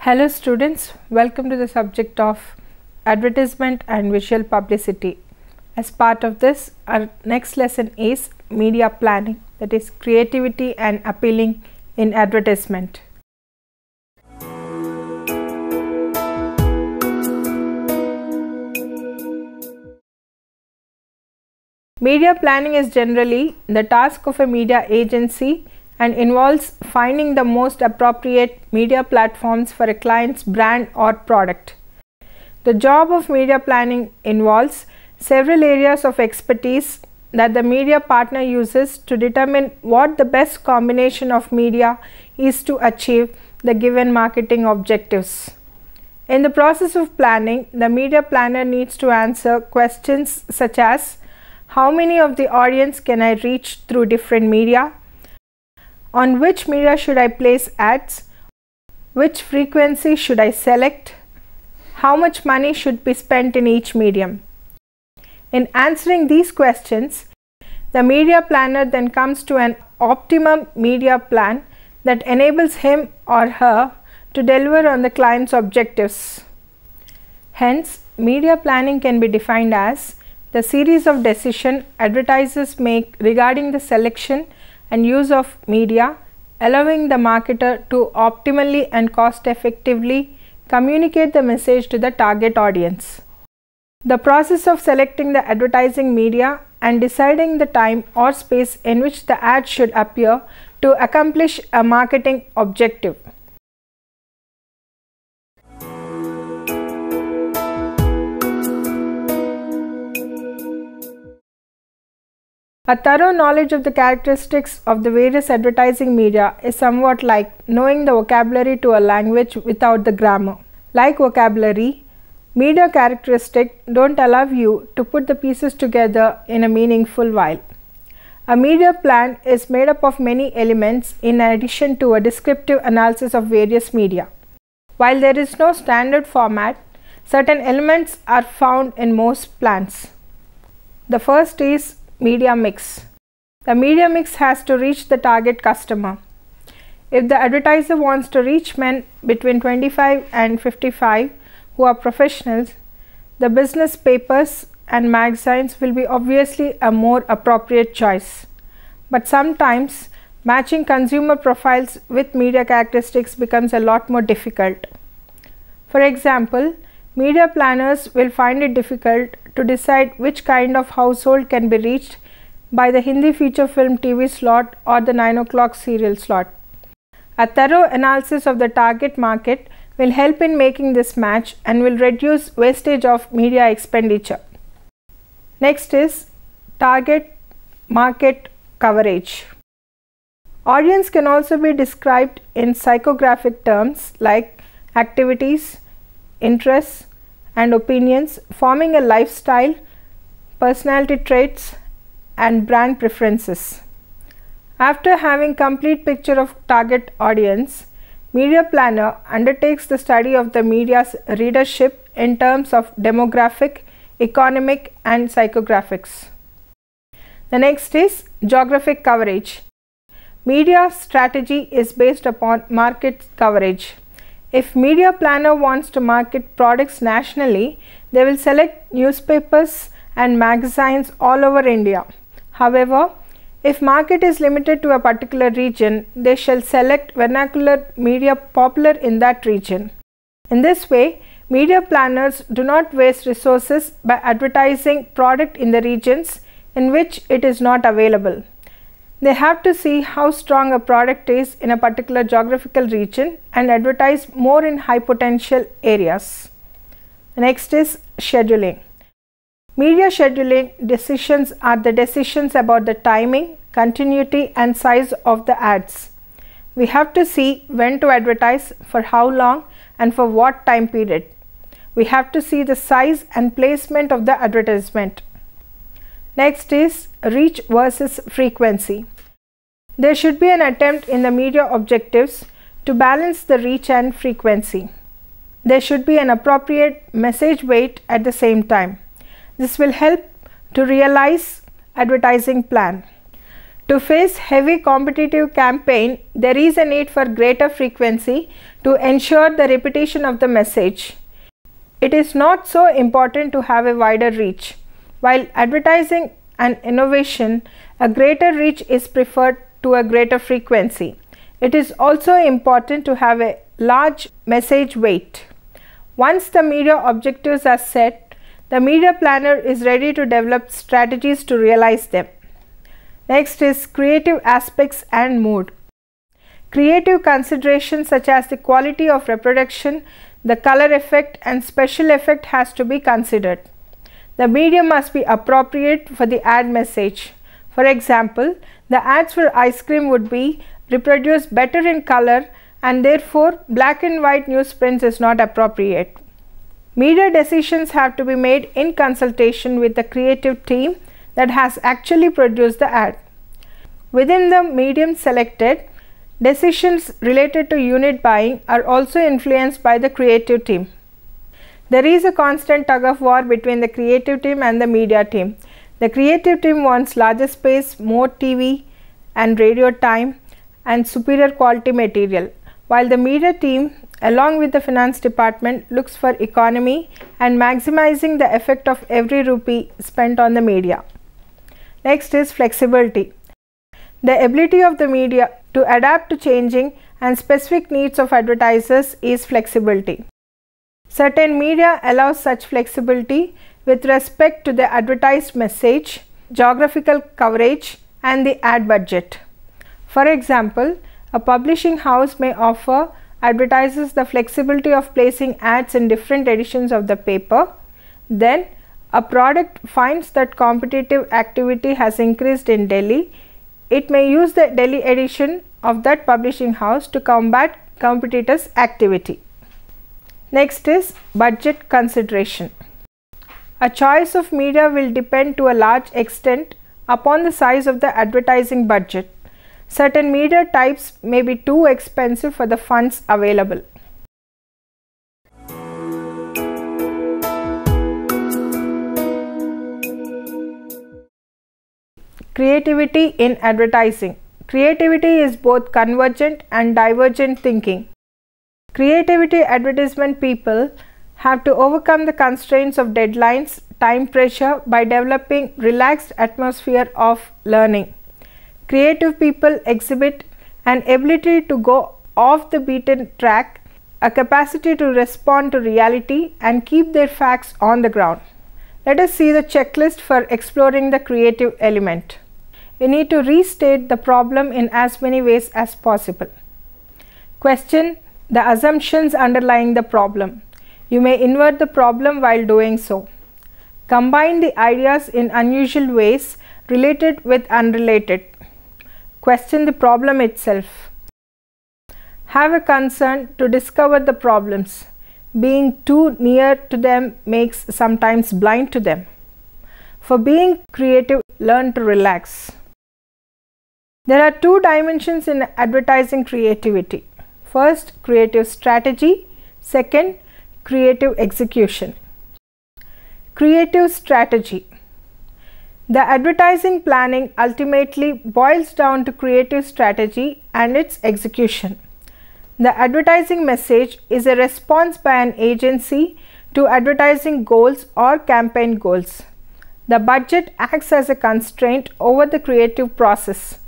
Hello students, welcome to the subject of advertisement and visual publicity. As part of this, our next lesson is media planning, that is creativity and appealing in advertisement. Media planning is generally the task of a media agency and involves finding the most appropriate media platforms for a client's brand or product. The job of media planning involves several areas of expertise that the media partner uses to determine what the best combination of media is to achieve the given marketing objectives. In the process of planning, the media planner needs to answer questions such as: how many of the audience can I reach through different media? On which media should I place ads? Which frequency should I select? How much money should be spent in each medium? In answering these questions, the media planner then comes to an optimum media plan that enables him or her to deliver on the client's objectives. Hence, media planning can be defined as the series of decisions advertisers make regarding the selection and use of media, allowing the marketer to optimally and cost effectively communicate the message to the target audience. The process of selecting the advertising media and deciding the time or space in which the ad should appear to accomplish a marketing objective. A thorough knowledge of the characteristics of the various advertising media is somewhat like knowing the vocabulary to a language without the grammar. Like vocabulary, media characteristics don't allow you to put the pieces together in a meaningful while. A media plan is made up of many elements in addition to a descriptive analysis of various media. While there is no standard format, certain elements are found in most plans. The first is media mix. The media mix has to reach the target customer. If the advertiser wants to reach men between 25 and 55 who are professionals, the business papers and magazines will be obviously a more appropriate choice. But sometimes matching consumer profiles with media characteristics becomes a lot more difficult. For example, media planners will find it difficult to decide which kind of household can be reached by the Hindi feature film TV slot or the 9 o'clock serial slot. A thorough analysis of the target market will help in making this match and will reduce wastage of media expenditure. Next is target market coverage. Audience can also be described in psychographic terms like activities, interests, and opinions, forming a lifestyle, personality traits, and brand preferences. After having complete picture of target audience, media planner undertakes the study of the media's readership in terms of demographic, economic, and psychographics. The next is geographic coverage. Media strategy is based upon market coverage. If media planner wants to market products nationally, they will select newspapers and magazines all over India. However, if market is limited to a particular region, they shall select vernacular media popular in that region. In this way, media planners do not waste resources by advertising product in the regions in which it is not available. They have to see how strong a product is in a particular geographical region and advertise more in high potential areas. Next is scheduling. Media scheduling decisions are the decisions about the timing, continuity, and size of the ads. We have to see when to advertise, for how long, and for what time period. We have to see the size and placement of the advertisement. Next is reach versus frequency. There should be an attempt in the media objectives to balance the reach and frequency. There should be an appropriate message weight at the same time. This will help to realize advertising plan. To face heavy competitive campaign, there is a need for greater frequency to ensure the repetition of the message. It is not so important to have a wider reach. While advertising and innovation, a greater reach is preferred to a greater frequency. It is also important to have a large message weight. Once the media objectives are set, the media planner is ready to develop strategies to realize them. Next is creative aspects and mood. Creative considerations such as the quality of reproduction, the color effect and special effect has to be considered. The medium must be appropriate for the ad message. For example, the ads for ice cream would be reproduced better in color and therefore black and white newsprint is not appropriate. Media decisions have to be made in consultation with the creative team that has actually produced the ad. Within the medium selected, decisions related to unit buying are also influenced by the creative team. There is a constant tug of war between the creative team and the media team. The creative team wants larger space, more TV and radio time and superior quality material, while the media team along with the finance department looks for economy and maximizing the effect of every rupee spent on the media. Next is flexibility. The ability of the media to adapt to changing and specific needs of advertisers is flexibility. Certain media allows such flexibility with respect to the advertised message, geographical coverage and the ad budget. For example, a publishing house may offer advertisers the flexibility of placing ads in different editions of the paper. Then a product finds that competitive activity has increased in Delhi. It may use the Delhi edition of that publishing house to combat competitors' activity. Next is budget consideration. A choice of media will depend to a large extent upon the size of the advertising budget. Certain media types may be too expensive for the funds available. Creativity in advertising. Creativity is both convergent and divergent thinking. Creativity advertisement people have to overcome the constraints of deadlines, time pressure by developing relaxed atmosphere of learning. Creative people exhibit an ability to go off the beaten track, a capacity to respond to reality and keep their facts on the ground. Let us see the checklist for exploring the creative element. You need to restate the problem in as many ways as possible. Question the assumptions underlying the problem. You may invert the problem while doing so. Combine the ideas in unusual ways, related with unrelated. Question the problem itself. Have a concern to discover the problems. Being too near to them makes sometimes blind to them. For being creative, learn to relax. There are two dimensions in advertising creativity. First, creative strategy. Second, creative execution. Creative strategy. The advertising planning ultimately boils down to creative strategy and its execution. The advertising message is a response by an agency to advertising goals or campaign goals. The budget acts as a constraint over the creative process.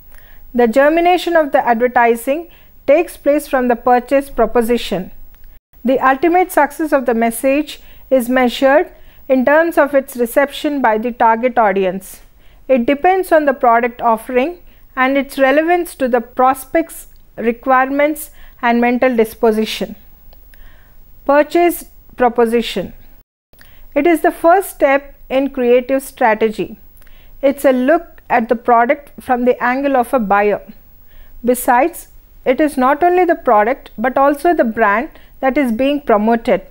The germination of the advertising takes place from the purchase proposition. The ultimate success of the message is measured in terms of its reception by the target audience. It depends on the product offering and its relevance to the prospect's requirements and mental disposition. Purchase proposition. It is the first step in creative strategy. It's a look at the product from the angle of a buyer. Besides, it is not only the product but also the brand that is being promoted.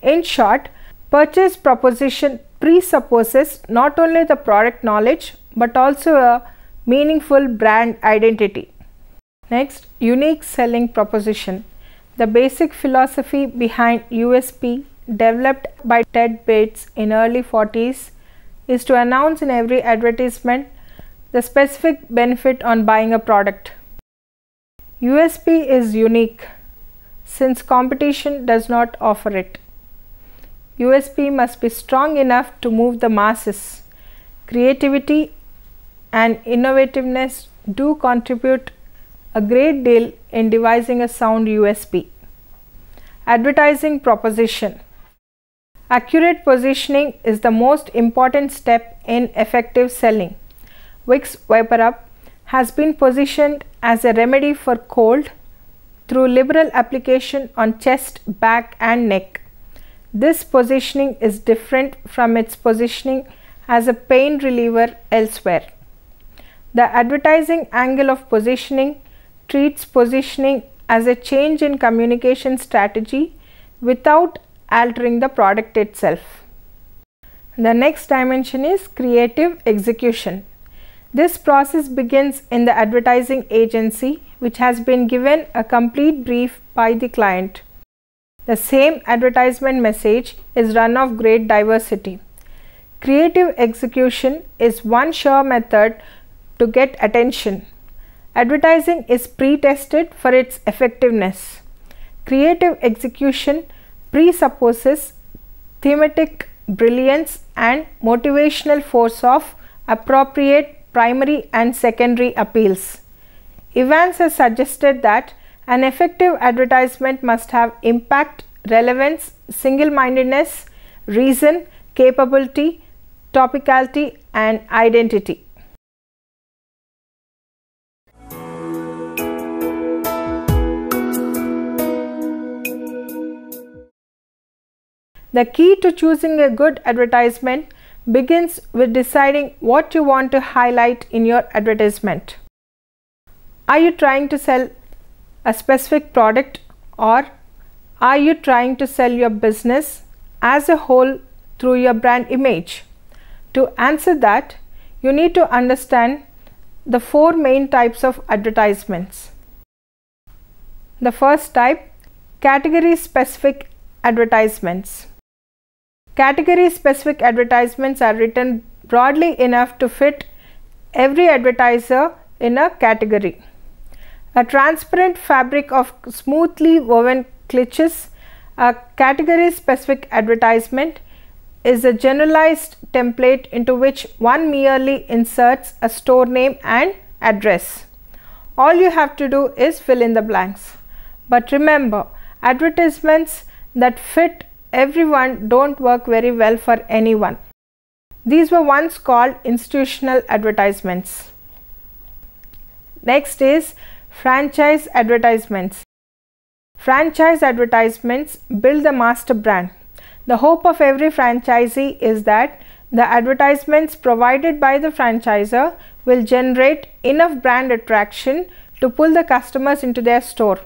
In short, purchase proposition presupposes not only the product knowledge but also a meaningful brand identity. Next, unique selling proposition. The basic philosophy behind USP, developed by Ted Bates in early 40s, is to announce in every advertisement The specific benefit on buying a product. USP is unique since competition does not offer it. USP must be strong enough to move the masses. Creativity and innovativeness do contribute a great deal in devising a sound USP. Advertising proposition. Accurate positioning is the most important step in effective selling. Vicks VapoRub has been positioned as a remedy for cold through liberal application on chest, back and neck. This positioning is different from its positioning as a pain reliever elsewhere. The advertising angle of positioning treats positioning as a change in communication strategy without altering the product itself. The next dimension is creative execution. This process begins in the advertising agency, which has been given a complete brief by the client. The same advertisement message is run of great diversity. Creative execution is one sure method to get attention. Advertising is pre-tested for its effectiveness. Creative execution presupposes thematic brilliance and motivational force of appropriate primary and secondary appeals. Evans has suggested that an effective advertisement must have impact, relevance, single-mindedness, reason, capability, topicality, and identity. The key to choosing a good advertisement begins with deciding what you want to highlight in your advertisement. Are you trying to sell a specific product, or are you trying to sell your business as a whole through your brand image? To answer that, you need to understand the four main types of advertisements. The first type, category specific advertisements. Category specific advertisements are written broadly enough to fit every advertiser in a category. A transparent fabric of smoothly woven cliches, a category specific advertisement is a generalized template into which one merely inserts a store name and address. All you have to do is fill in the blanks. But remember, advertisements that fit everyone don't work very well for anyone. These were once called institutional advertisements. Next is franchise advertisements. Franchise advertisements build the master brand. The hope of every franchisee is that the advertisements provided by the franchisor will generate enough brand attraction to pull the customers into their store.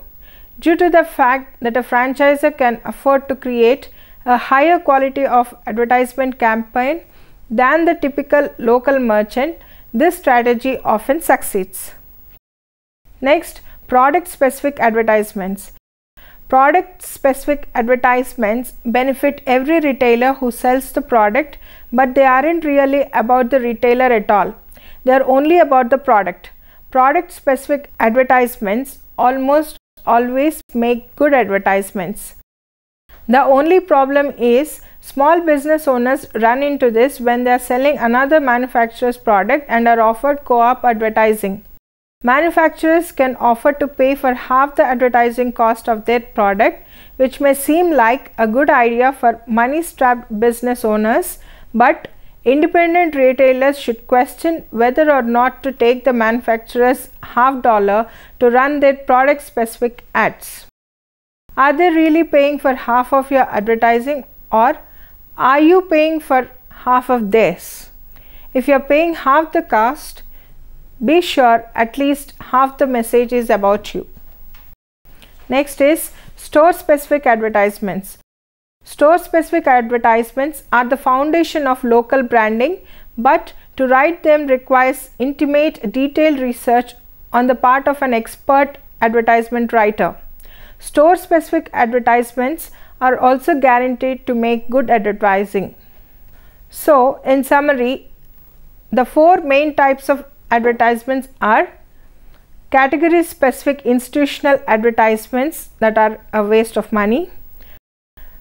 Due to the fact that a franchisor can afford to create a higher quality of advertisement campaign than the typical local merchant, this strategy often succeeds. Next, product specific advertisements. Product specific advertisements benefit every retailer who sells the product, but they aren't really about the retailer at all. They are only about the product. Product specific advertisements almost always make good advertisements. The only problem is small business owners run into this when they are selling another manufacturer's product and are offered co-op advertising. Manufacturers can offer to pay for half the advertising cost of their product, which may seem like a good idea for money-strapped business owners, but independent retailers should question whether or not to take the manufacturer's $50 to run their product specific ads. Are they really paying for half of your advertising, or are you paying for half of theirs? If you are paying half the cost, be sure at least half the message is about you. Next is store specific advertisements. Store specific advertisements are the foundation of local branding, but to write them requires intimate, detailed research on the part of an expert advertisement writer. Store specific advertisements are also guaranteed to make good advertising. So, in summary, the four main types of advertisements are category specific institutional advertisements that are a waste of money.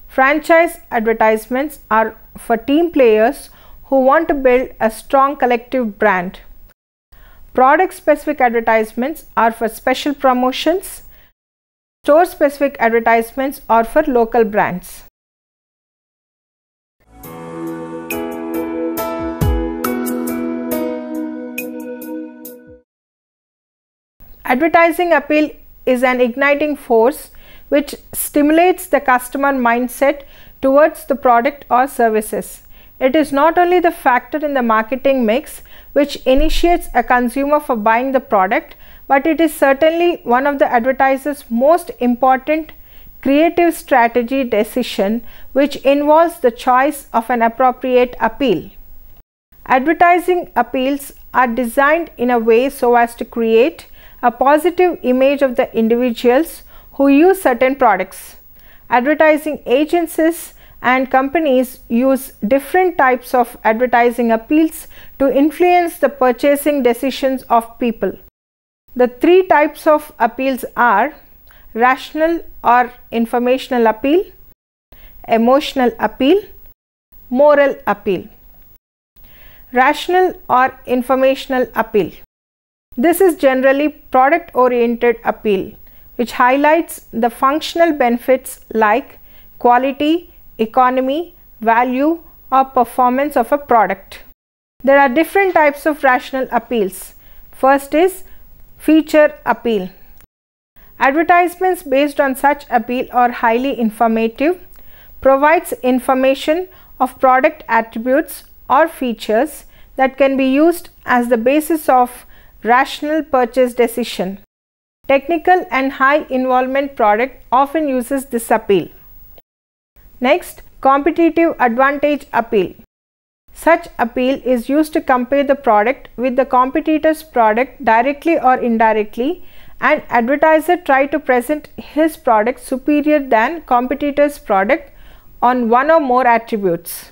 Franchise advertisements are for team players who want to build a strong collective brand. Product specific advertisements are for special promotions. Store specific advertisements are for local brands. Advertising appeal is an igniting force which stimulates the customer mindset towards the product or services. It is not only the factor in the marketing mix which initiates a consumer for buying the product, but it is certainly one of the advertiser's most important creative strategy decision which involves the choice of an appropriate appeal. Advertising appeals are designed in a way so as to create a positive image of the individuals who use certain products. Advertising agencies and companies use different types of advertising appeals to influence the purchasing decisions of people. The three types of appeals are rational or informational appeal, emotional appeal, moral appeal. Rational or informational appeal. This is generally product oriented appeal which highlights the functional benefits like quality, economy, value or performance of a product. There are different types of rational appeals. First is feature appeal. Advertisements based on such appeal are highly informative, provides information of product attributes or features that can be used as the basis of rational purchase decision. Technical and high involvement product often uses this appeal. Next, competitive advantage appeal. Such appeal is used to compare the product with the competitor's product directly or indirectly, and advertiser try to present his product superior than competitor's product on one or more attributes.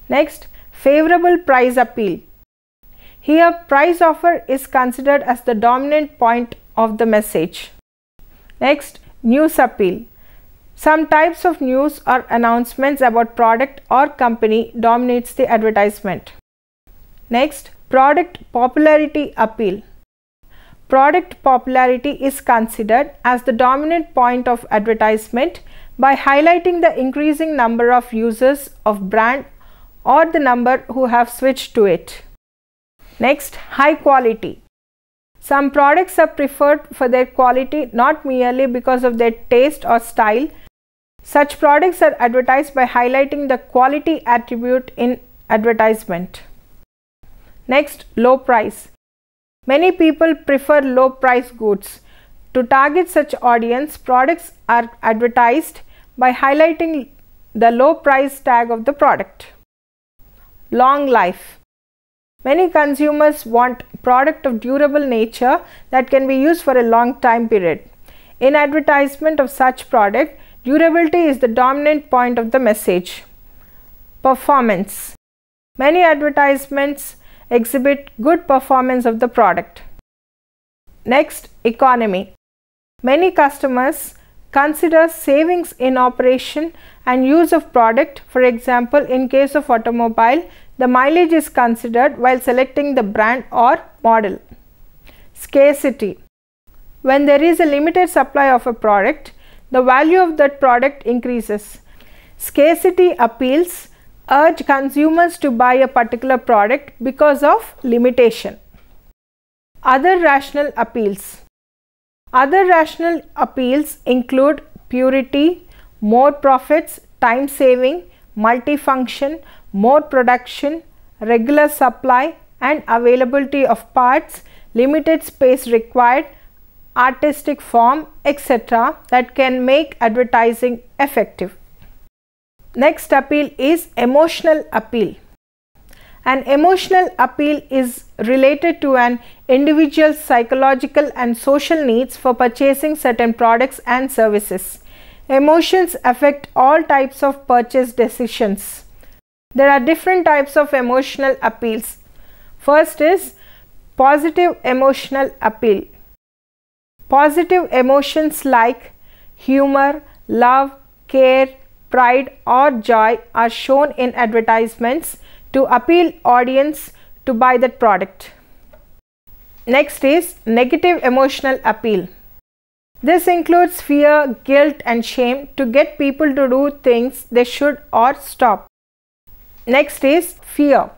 Next, favorable price appeal. Here, price offer is considered as the dominant point of the message. Next, news appeal. Some types of news or announcements about product or company dominates the advertisement. Next, product popularity appeal. Product popularity is considered as the dominant point of advertisement by highlighting the increasing number of users of brand or the number who have switched to it. Next, high quality. Some products are preferred for their quality not merely because of their taste or style. Such products are advertised by highlighting the quality attribute in advertisement. Next, low price. Many people prefer low price goods. To target such audience, products are advertised by highlighting the low price tag of the product. Long life. Many consumers want product of durable nature that can be used for a long time period. In advertisement of such product, durability is the dominant point of the message. Performance. Many advertisements exhibit good performance of the product. Next, economy. Many customers consider savings in operation and use of product. For example, in case of automobile, the mileage is considered while selecting the brand or model. Scarcity. When there is a limited supply of a product, the value of that product increases. Scarcity appeals urge consumers to buy a particular product because of limitation. Other rational appeals. Other rational appeals include purity, more profits, time saving, multifunction, more production, regular supply and availability of parts, limited space required, artistic form, etc. that can make advertising effective. Next appeal is emotional appeal. An emotional appeal is related to an individual's psychological and social needs for purchasing certain products and services. Emotions affect all types of purchase decisions. There are different types of emotional appeals. First is Positive emotional appeal. Positive emotions like humor, love, care, pride or joy are shown in advertisements to appeal audience to buy that product. Next is negative emotional appeal. This includes fear, guilt and shame to get people to do things they should or stop. Next is fear.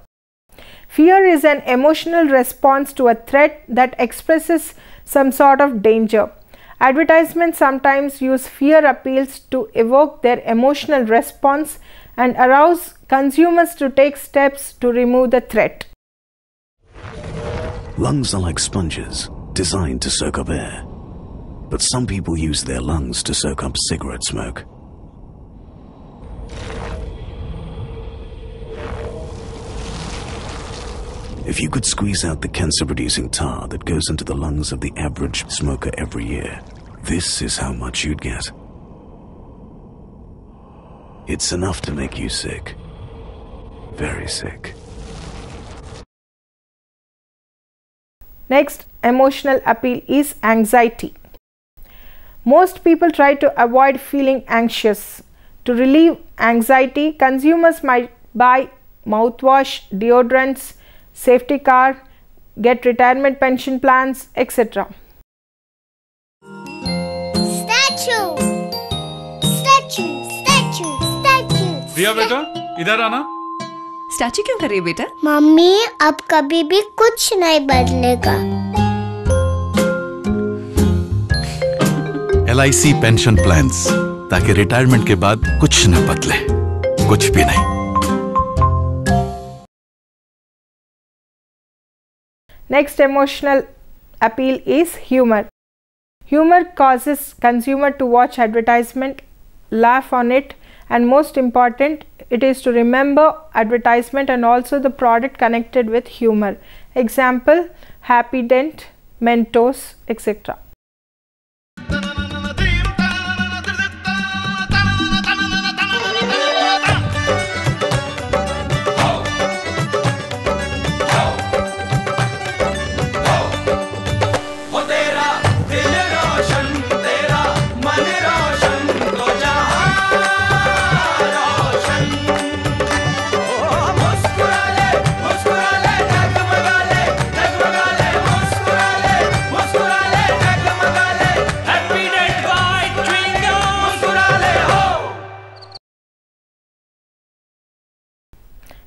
Fear is an emotional response to a threat that expresses some sort of danger. Advertisements sometimes use fear appeals to evoke their emotional response and arouse consumers to take steps to remove the threat. Lungs are like sponges designed to soak up air, but some people use their lungs to soak up cigarette smoke. If you could squeeze out the cancer-producing tar that goes into the lungs of the average smoker every year, this is how much you'd get. It's enough to make you sick. Very sick. Next emotional appeal is anxiety. Most people try to avoid feeling anxious. To relieve anxiety, consumers might buy mouthwash, deodorants, safety car, get retirement pension plans, etc. Statue, statue, statue, statue. रिया बेटा इधर आना। Statue क्यों कर रही है बेटा? Mummy अब कभी भी कुछ नहीं बदलेगा। LIC पेंशन प्लान्स, ताकि रिटायरमेंट के बाद कुछ न बदले, कुछ भी नहीं। Next emotional appeal is humor. Humor causes consumer to watch advertisement, laugh on it, and most important, it is to remember advertisement and also the product connected with humor. Example, Happy Dent, Mentos, etc.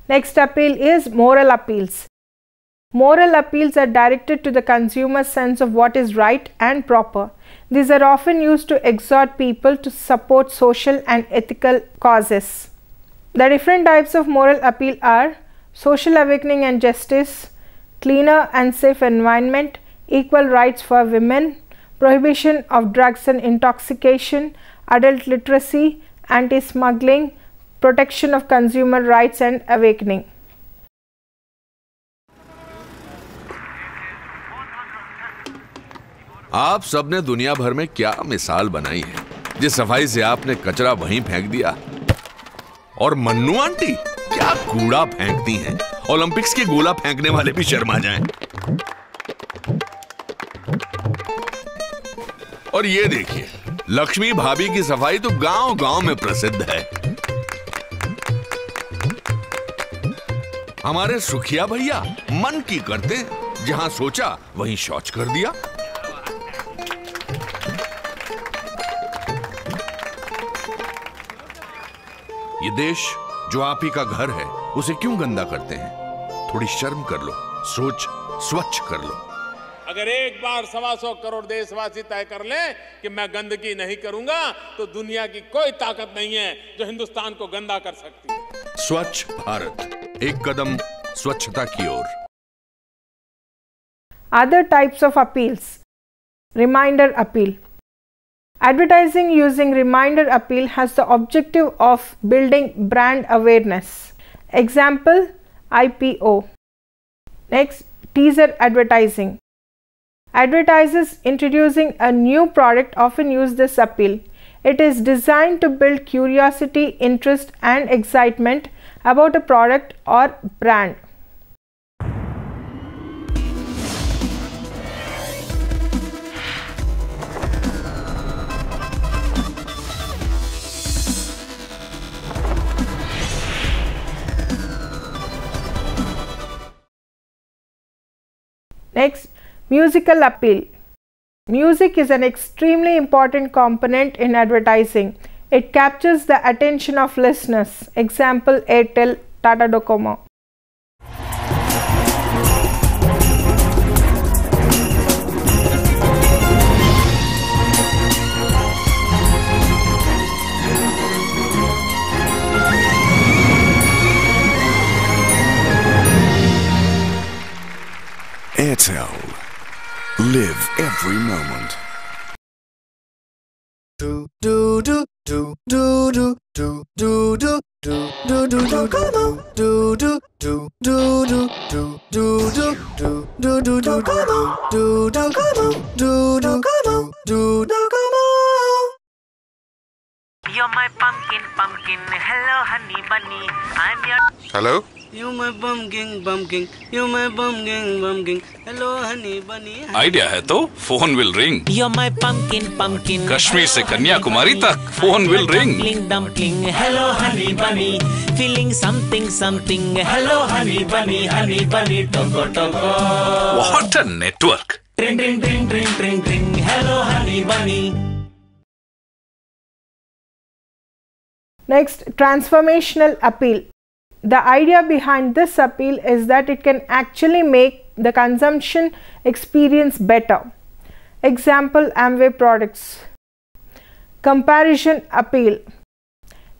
Next appeal is moral appeals. Moral appeals are directed to the consumer's sense of what is right and proper. These are often used to exhort people to support social and ethical causes. The different types of moral appeal are social awakening and justice, cleaner and safe environment, equal rights for women, prohibition of drugs and intoxication, adult literacy, anti-smuggling, protection of consumer rights and awakening. आप सबने दुनिया भर में क्या मिसाल बनाई है। जिस सफाई से आपने कचरा वहीं फेंक दिया। और मन्नू आंटी क्या कूड़ा फेंकती हैं। ओलंपिक्स के गोला फेंकने वाले भी शर्मा जाएं। और ये देखिए, लक्ष्मी भाभी की सफाई तो गांव-गांव में प्रसिद्ध है। हमारे सुखिया भैया मन की करते, जहां सोचा वहीं शौच कर दिया। ये देश जो आप ही का घर है, उसे क्यों गंदा करते हैं? थोड़ी शर्म कर लो, सोच स्वच्छ कर लो। अगर एक बार 125 करोड़ देशवासी तय कर लें कि मैं गंदगी नहीं करूंगा, तो दुनिया की कोई ताकत नहीं है जो हिंदुस्तान को गंदा कर सकती है। स्वच्छ भारत, एक कदम स्वच्छता की ओर। Other types of appeals. Reminder appeal. Advertising using reminder appeal has the objective of building brand awareness. Example, IPO. Next, teaser advertising. Advertisers introducing a new product often use this appeal. It is designed to build curiosity, interest, and excitement about a product or brand. Next, musical appeal. Music is an extremely important component in advertising. It captures the attention of listeners. Example, Airtel, Tata Docomo. Airtel. Live every moment. You're my pumpkin, pumpkin. Hello, honey bunny. I'm your. Hello? You're my pumpkin, pumpkin. You're my pumpkin, pumpkin. Hello, honey bunny. Idea है तो phone will ring. You're my pumpkin, pumpkin. Kashmir से कन्याकुमारी तक phone will ring. Dumpling, dumpling. Hello, honey bunny. Feeling something, something. Hello, honey bunny, honey bunny. Toco, toco. What a network! Dring, dring, dring, dring, dring, dring. Hello, honey bunny. Next, transformational appeal. The idea behind this appeal is that it can actually make the consumption experience better. Example, Amway products. Comparison appeal.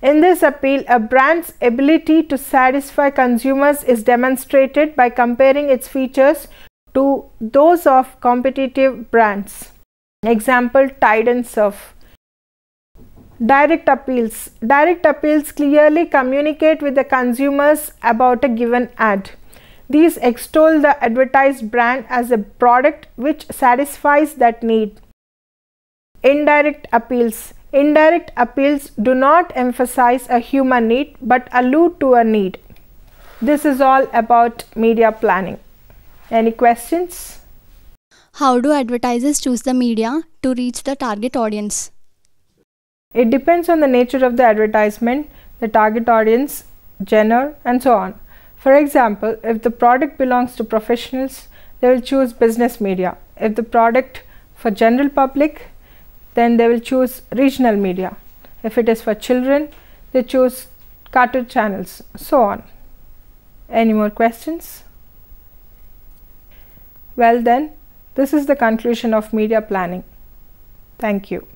In this appeal, a brand's ability to satisfy consumers is demonstrated by comparing its features to those of competitive brands. Example, Tide and Surf. Direct appeals. Direct appeals clearly communicate with the consumers about a given ad. These extol the advertised brand as a product which satisfies that need. Indirect appeals. Indirect appeals do not emphasize a human need but allude to a need. This is all about media planning. Any questions? How do advertisers choose the media to reach the target audience? It depends on the nature of the advertisement, the target audience, genre, and so on. For example, if the product belongs to professionals, they will choose business media. If the product for general public, then they will choose regional media. If it is for children, they choose cartoon channels, so on. Any more questions? Well then, this is the conclusion of media planning. Thank you.